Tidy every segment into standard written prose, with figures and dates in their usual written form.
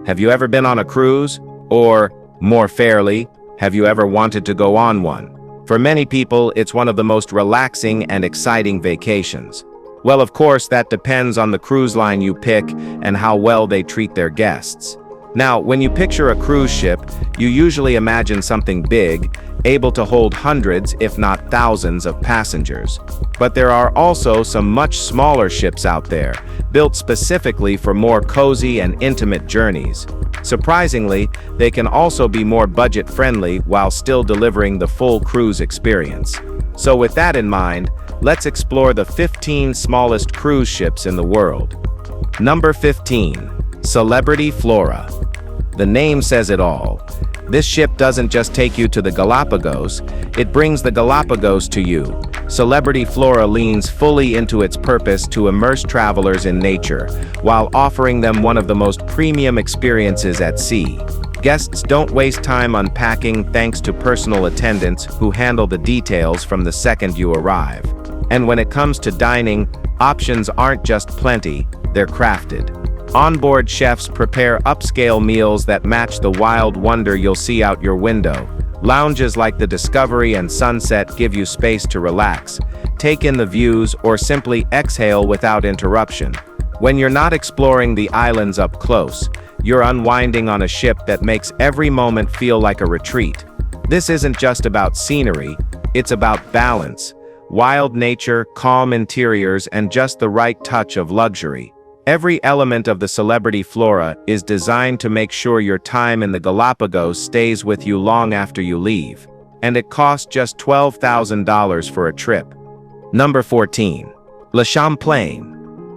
Have you ever been on a cruise? Or, more fairly, have you ever wanted to go on one? For many people, it's one of the most relaxing and exciting vacations. Well, of course, that depends on the cruise line you pick and how well they treat their guests. Now, when you picture a cruise ship, you usually imagine something big, able to hold hundreds, if not thousands, of passengers. But there are also some much smaller ships out there, built specifically for more cozy and intimate journeys. Surprisingly, they can also be more budget-friendly while still delivering the full cruise experience. So with that in mind, let's explore the 15 smallest cruise ships in the world. Number 15. Celebrity Flora. The name says it all. This ship doesn't just take you to the Galapagos, it brings the Galapagos to you. Celebrity Flora leans fully into its purpose to immerse travelers in nature, while offering them one of the most premium experiences at sea. Guests don't waste time unpacking thanks to personal attendants who handle the details from the second you arrive. And when it comes to dining, options aren't just plenty, they're crafted. Onboard chefs prepare upscale meals that match the wild wonder you'll see out your window. Lounges like the Discovery and Sunset give you space to relax, take in the views, or simply exhale without interruption. When you're not exploring the islands up close, you're unwinding on a ship that makes every moment feel like a retreat. This isn't just about scenery, it's about balance. Wild nature, calm interiors, and just the right touch of luxury. Every element of the Celebrity Flora is designed to make sure your time in the Galapagos stays with you long after you leave. And it costs just $12,000 for a trip. Number 14. Le Champlain.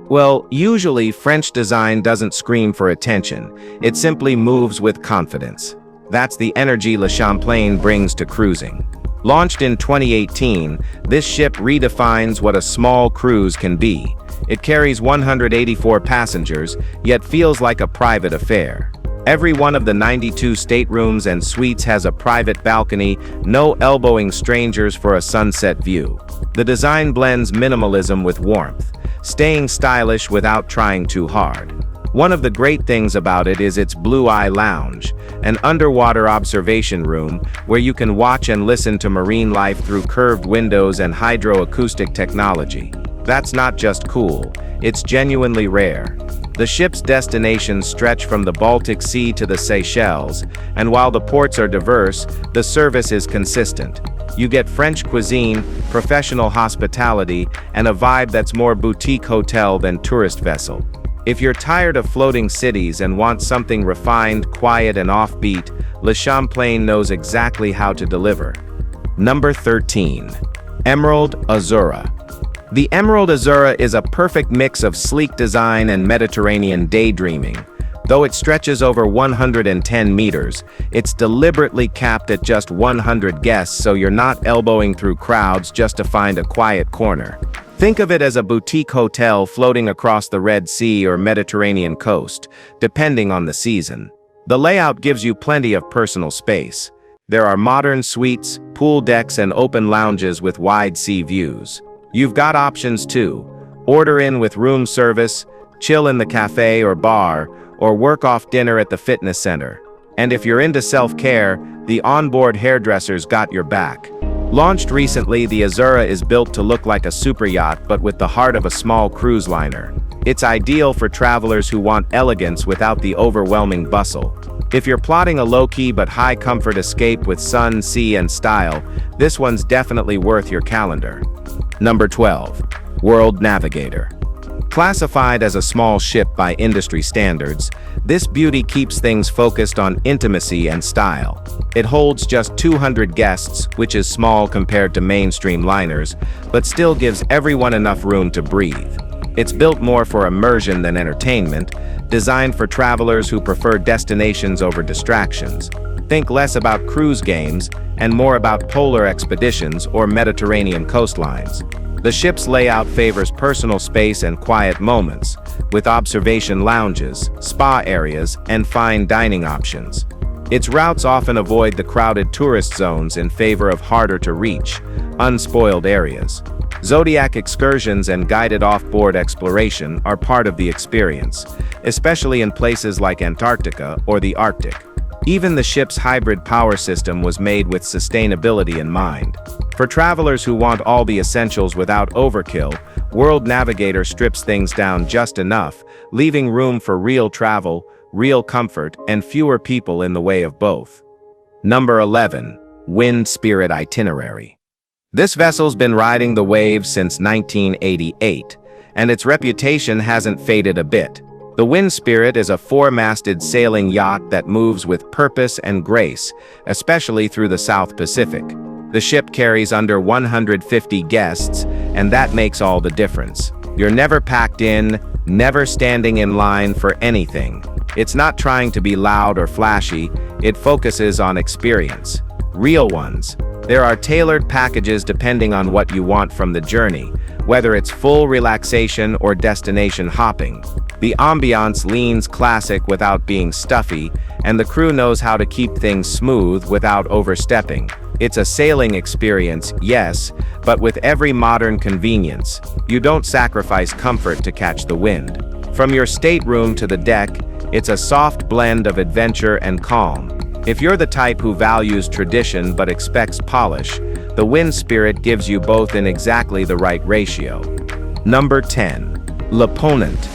Well, usually French design doesn't scream for attention, it simply moves with confidence. That's the energy Le Champlain brings to cruising. Launched in 2018, this ship redefines what a small cruise can be. It carries 184 passengers, yet feels like a private affair. Every one of the 92 staterooms and suites has a private balcony, no elbowing strangers for a sunset view. The design blends minimalism with warmth, staying stylish without trying too hard. One of the great things about it is its Blue Eye Lounge, an underwater observation room where you can watch and listen to marine life through curved windows and hydroacoustic technology. That's not just cool, it's genuinely rare. The ship's destinations stretch from the Baltic Sea to the Seychelles, and while the ports are diverse, the service is consistent. You get French cuisine, professional hospitality, and a vibe that's more boutique hotel than tourist vessel. If you're tired of floating cities and want something refined, quiet, and offbeat, Le Champlain knows exactly how to deliver. Number 13. Emerald Azora. The Emerald Azora is a perfect mix of sleek design and Mediterranean daydreaming. Though it stretches over 110 meters, it's deliberately capped at just 100 guests so you're not elbowing through crowds just to find a quiet corner. Think of it as a boutique hotel floating across the Red Sea or Mediterranean coast, depending on the season. The layout gives you plenty of personal space. There are modern suites, pool decks, and open lounges with wide sea views. You've got options too. Order in with room service, chill in the cafe or bar, or work off dinner at the fitness center. And if you're into self-care, the onboard hairdressers got your back. Launched recently, the Azora is built to look like a super yacht but with the heart of a small cruise liner. It's ideal for travelers who want elegance without the overwhelming bustle. If you're plotting a low-key but high-comfort escape with sun, sea, and style, this one's definitely worth your calendar. Number 12. World Navigator. Classified as a small ship by industry standards, this beauty keeps things focused on intimacy and style. It holds just 200 guests, which is small compared to mainstream liners, but still gives everyone enough room to breathe. It's built more for immersion than entertainment, designed for travelers who prefer destinations over distractions. Think less about cruise games and more about polar expeditions or Mediterranean coastlines. The ship's layout favors personal space and quiet moments, with observation lounges, spa areas, and fine dining options. Its routes often avoid the crowded tourist zones in favor of harder-to-reach, unspoiled areas. Zodiac excursions and guided off-board exploration are part of the experience, especially in places like Antarctica or the Arctic. Even the ship's hybrid power system was made with sustainability in mind. For travelers who want all the essentials without overkill, World Navigator strips things down just enough, leaving room for real travel, real comfort, and fewer people in the way of both. Number 11. Wind Spirit Itinerary. This vessel's been riding the waves since 1988, and its reputation hasn't faded a bit. The Wind Spirit is a four-masted sailing yacht that moves with purpose and grace, especially through the South Pacific. The ship carries under 150 guests, and that makes all the difference. You're never packed in, never standing in line for anything. It's not trying to be loud or flashy, it focuses on experience. Real ones. There are tailored packages depending on what you want from the journey, whether it's full relaxation or destination hopping. The ambiance leans classic without being stuffy, and the crew knows how to keep things smooth without overstepping. It's a sailing experience, yes, but with every modern convenience. You don't sacrifice comfort to catch the wind. From your stateroom to the deck, it's a soft blend of adventure and calm. If you're the type who values tradition but expects polish, the Wind Spirit gives you both in exactly the right ratio. Number 10. Leonent.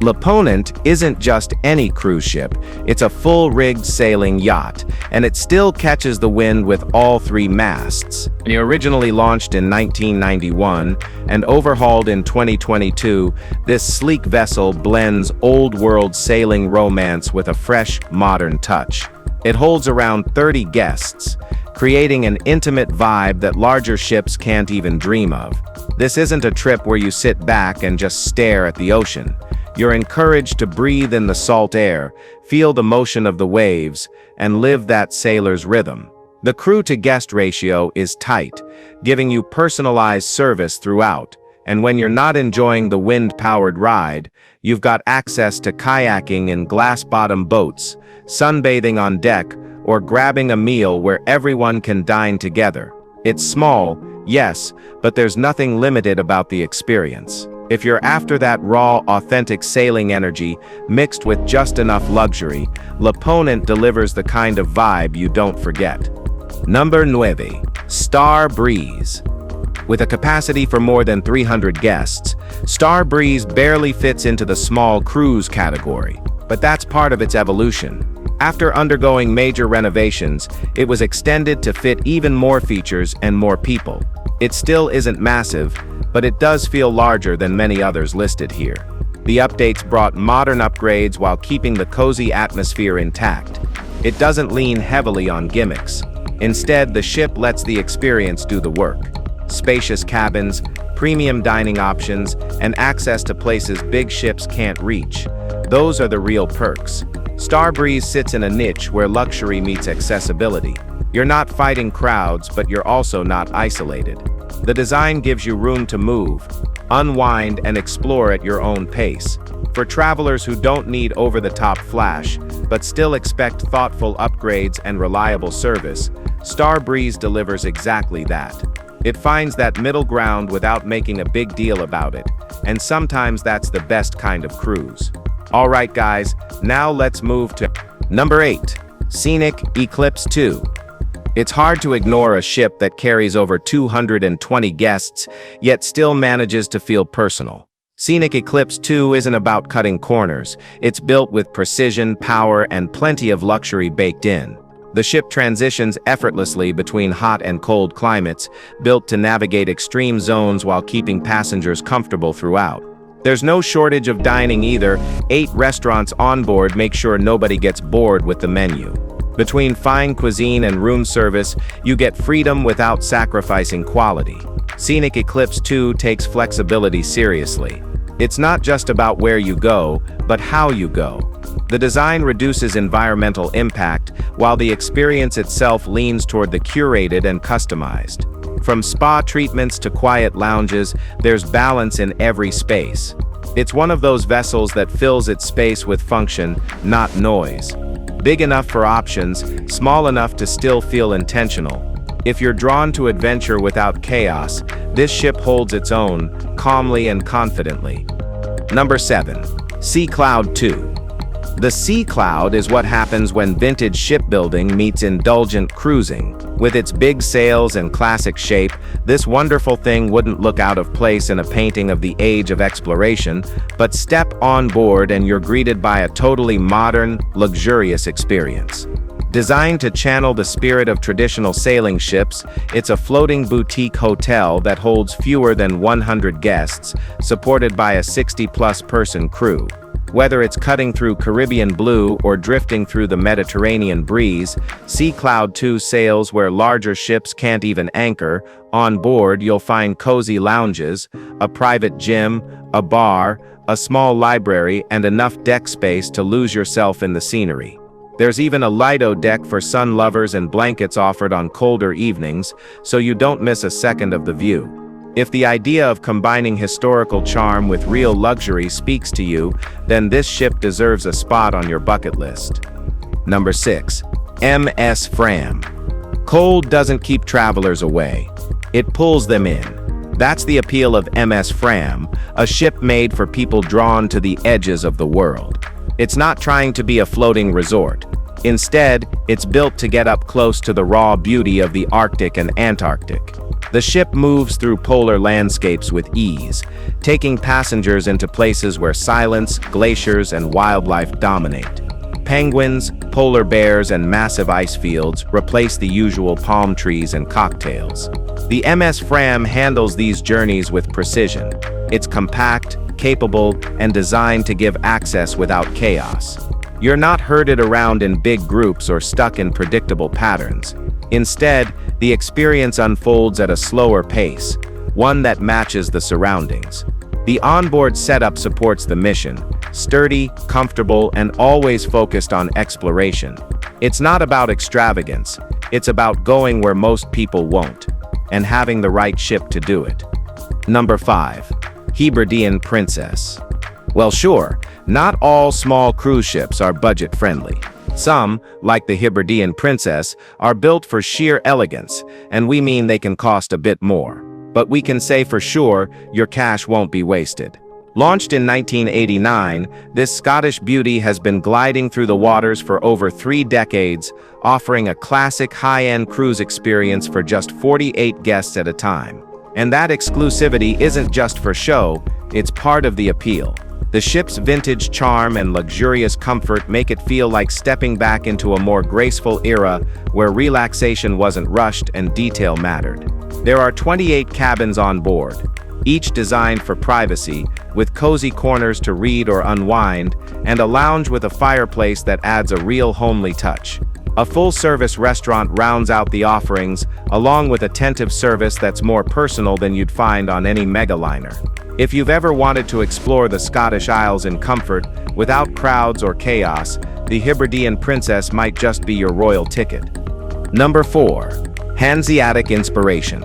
Leonent isn't just any cruise ship, it's a full-rigged sailing yacht, and it still catches the wind with all three masts. It originally launched in 1991 and overhauled in 2022, this sleek vessel blends old-world sailing romance with a fresh, modern touch. It holds around 30 guests, creating an intimate vibe that larger ships can't even dream of. This isn't a trip where you sit back and just stare at the ocean. You're encouraged to breathe in the salt air, feel the motion of the waves, and live that sailor's rhythm. The crew-to-guest ratio is tight, giving you personalized service throughout, and when you're not enjoying the wind-powered ride, you've got access to kayaking in glass-bottom boats, sunbathing on deck, or grabbing a meal where everyone can dine together. It's small, yes, but there's nothing limited about the experience. If you're after that raw, authentic sailing energy mixed with just enough luxury, Leonent delivers the kind of vibe you don't forget. Number 9. Star Breeze. With a capacity for more than 300 guests, Star Breeze barely fits into the small cruise category, but that's part of its evolution. After undergoing major renovations, it was extended to fit even more features and more people. It still isn't massive, but it does feel larger than many others listed here. The updates brought modern upgrades while keeping the cozy atmosphere intact. It doesn't lean heavily on gimmicks. Instead, the ship lets the experience do the work. Spacious cabins, premium dining options, and access to places big ships can't reach. Those are the real perks. Starbreeze sits in a niche where luxury meets accessibility. You're not fighting crowds, but you're also not isolated. The design gives you room to move, unwind, and explore at your own pace. For travelers who don't need over-the-top flash, but still expect thoughtful upgrades and reliable service, Starbreeze delivers exactly that. It finds that middle ground without making a big deal about it, and sometimes that's the best kind of cruise. Alright guys, now let's move to Number 8. Scenic Eclipse 2. It's hard to ignore a ship that carries over 220 guests, yet still manages to feel personal. Scenic Eclipse 2 isn't about cutting corners. It's built with precision, power, and plenty of luxury baked in. The ship transitions effortlessly between hot and cold climates, built to navigate extreme zones while keeping passengers comfortable throughout. There's no shortage of dining either. 8 restaurants on board make sure nobody gets bored with the menu. Between fine cuisine and room service, you get freedom without sacrificing quality. Scenic Eclipse 2 takes flexibility seriously. It's not just about where you go, but how you go. The design reduces environmental impact, while the experience itself leans toward the curated and customized. From spa treatments to quiet lounges, there's balance in every space. It's one of those vessels that fills its space with function, not noise. Big enough for options, small enough to still feel intentional. If you're drawn to adventure without chaos, this ship holds its own, calmly and confidently. Number 7. Sea Cloud 2. The Sea Cloud is what happens when vintage shipbuilding meets indulgent cruising. With its big sails and classic shape, this wonderful thing wouldn't look out of place in a painting of the age of exploration, but step on board and you're greeted by a totally modern, luxurious experience. Designed to channel the spirit of traditional sailing ships, it's a floating boutique hotel that holds fewer than 100 guests, supported by a 60-plus person crew. Whether it's cutting through Caribbean blue or drifting through the Mediterranean breeze, Sea Cloud 2 sails where larger ships can't even anchor. On board, you'll find cozy lounges, a private gym, a bar, a small library, and enough deck space to lose yourself in the scenery. There's even a Lido deck for sun lovers and blankets offered on colder evenings, so you don't miss a second of the view. If the idea of combining historical charm with real luxury speaks to you, then this ship deserves a spot on your bucket list. Number 6. MS Fram. Cold doesn't keep travelers away. It pulls them in. That's the appeal of MS Fram, a ship made for people drawn to the edges of the world. It's not trying to be a floating resort. Instead, it's built to get up close to the raw beauty of the Arctic and Antarctic. The ship moves through polar landscapes with ease, taking passengers into places where silence, glaciers, and wildlife dominate. Penguins, polar bears, and massive ice fields replace the usual palm trees and cocktails. The MS Fram handles these journeys with precision. It's compact, capable, and designed to give access without chaos. You're not herded around in big groups or stuck in predictable patterns. Instead, the experience unfolds at a slower pace, one that matches the surroundings. The onboard setup supports the mission, sturdy, comfortable, and always focused on exploration. It's not about extravagance, it's about going where most people won't, and having the right ship to do it. Number 5. Hibernian Princess. Well, sure, not all small cruise ships are budget-friendly. Some, like the Hibernian Princess, are built for sheer elegance, and we mean they can cost a bit more. But we can say for sure, your cash won't be wasted. Launched in 1989, this Scottish beauty has been gliding through the waters for over 3 decades, offering a classic high-end cruise experience for just 48 guests at a time. And that exclusivity isn't just for show, it's part of the appeal. The ship's vintage charm and luxurious comfort make it feel like stepping back into a more graceful era where relaxation wasn't rushed and detail mattered. There are 28 cabins on board, each designed for privacy, with cozy corners to read or unwind, and a lounge with a fireplace that adds a real homely touch. A full-service restaurant rounds out the offerings, along with attentive service that's more personal than you'd find on any megaliner. If you've ever wanted to explore the Scottish Isles in comfort, without crowds or chaos, the Hibernian Princess might just be your royal ticket. Number 4. Hanziatic Inspiration.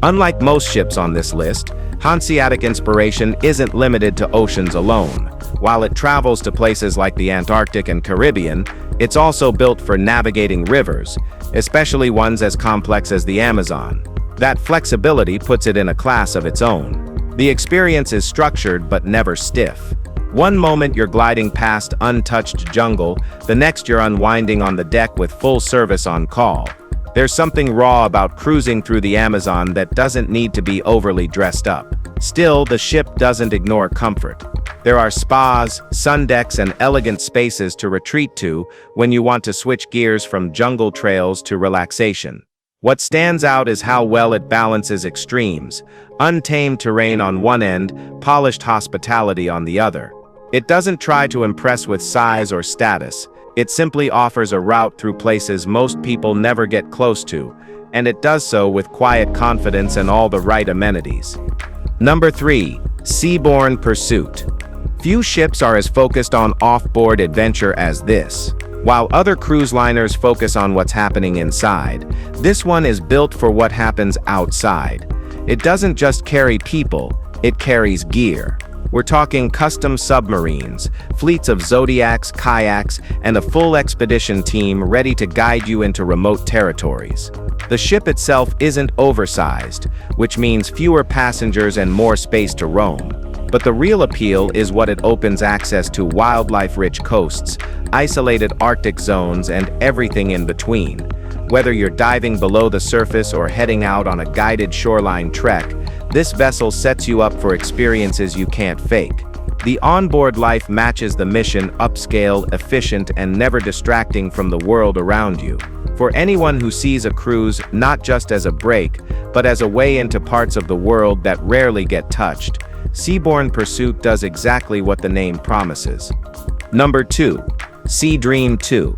Unlike most ships on this list, Hanziatic Inspiration isn't limited to oceans alone. While it travels to places like the Antarctic and Caribbean, it's also built for navigating rivers, especially ones as complex as the Amazon. That flexibility puts it in a class of its own. The experience is structured but never stiff. One moment you're gliding past untouched jungle, the next you're unwinding on the deck with full service on call. There's something raw about cruising through the Amazon that doesn't need to be overly dressed up. Still, the ship doesn't ignore comfort. There are spas, sun decks, and elegant spaces to retreat to when you want to switch gears from jungle trails to relaxation. What stands out is how well it balances extremes, untamed terrain on one end, polished hospitality on the other. It doesn't try to impress with size or status. It simply offers a route through places most people never get close to, and it does so with quiet confidence and all the right amenities. Number 3. Seaborn Pursuit. Few ships are as focused on off-board adventure as this. While other cruise liners focus on what's happening inside, this one is built for what happens outside. It doesn't just carry people, it carries gear. We're talking custom submarines, fleets of zodiacs, kayaks, and a full expedition team ready to guide you into remote territories. The ship itself isn't oversized, which means fewer passengers and more space to roam. But the real appeal is what it opens access to wildlife-rich coasts, isolated Arctic zones, and everything in between. Whether you're diving below the surface or heading out on a guided shoreline trek, this vessel sets you up for experiences you can't fake. The onboard life matches the mission, upscale, efficient, and never distracting from the world around you. For anyone who sees a cruise not just as a break, but as a way into parts of the world that rarely get touched, Seaborn Pursuit does exactly what the name promises. Number 2. Sea Dream 2.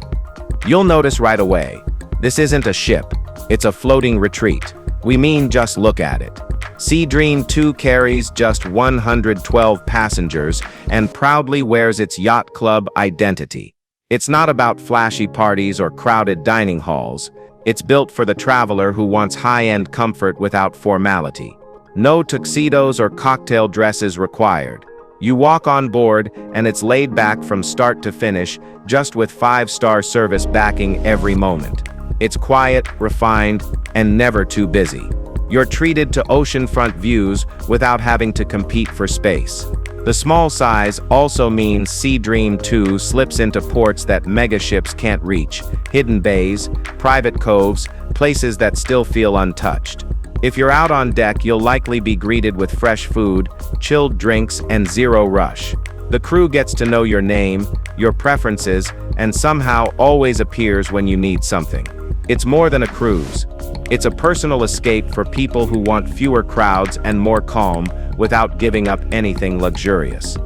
You'll notice right away, this isn't a ship, it's a floating retreat. We mean just look at it. Sea Dream 2 carries just 112 passengers and proudly wears its yacht club identity. It's not about flashy parties or crowded dining halls. It's built for the traveler who wants high-end comfort without formality. No tuxedos or cocktail dresses required. You walk on board and it's laid back from start to finish, just with 5-star service backing every moment. It's quiet, refined, and never too busy. You're treated to oceanfront views without having to compete for space. The small size also means Sea Dream 2 slips into ports that megaships can't reach, hidden bays, private coves, places that still feel untouched. If you're out on deck, you'll likely be greeted with fresh food, chilled drinks, and zero rush. The crew gets to know your name, your preferences, and somehow always appears when you need something. It's more than a cruise. It's a personal escape for people who want fewer crowds and more calm without giving up anything luxurious.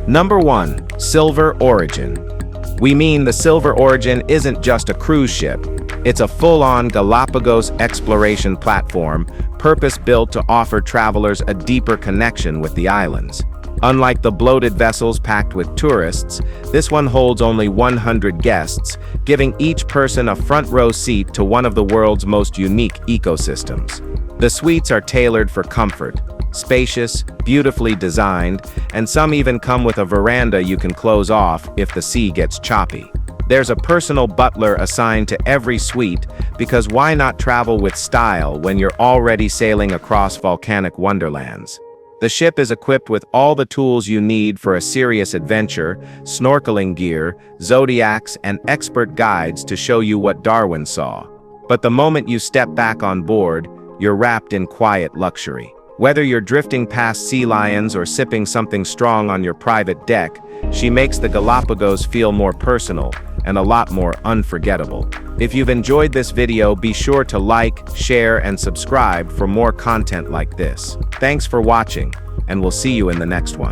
Number 1. Silver Origin. We mean the Silver Origin isn't just a cruise ship. It's a full-on Galapagos exploration platform, purpose-built to offer travelers a deeper connection with the islands. Unlike the bloated vessels packed with tourists, this one holds only 100 guests, giving each person a front-row seat to one of the world's most unique ecosystems. The suites are tailored for comfort, spacious, beautifully designed, and some even come with a veranda you can close off if the sea gets choppy. There's a personal butler assigned to every suite, because why not travel with style when you're already sailing across volcanic wonderlands? The ship is equipped with all the tools you need for a serious adventure: snorkeling gear, zodiacs, and expert guides to show you what Darwin saw. But the moment you step back on board, you're wrapped in quiet luxury. Whether you're drifting past sea lions or sipping something strong on your private deck, she makes the Galapagos feel more personal and a lot more unforgettable. If you've enjoyed this video, be sure to like, share, and subscribe for more content like this. Thanks for watching, and we'll see you in the next one.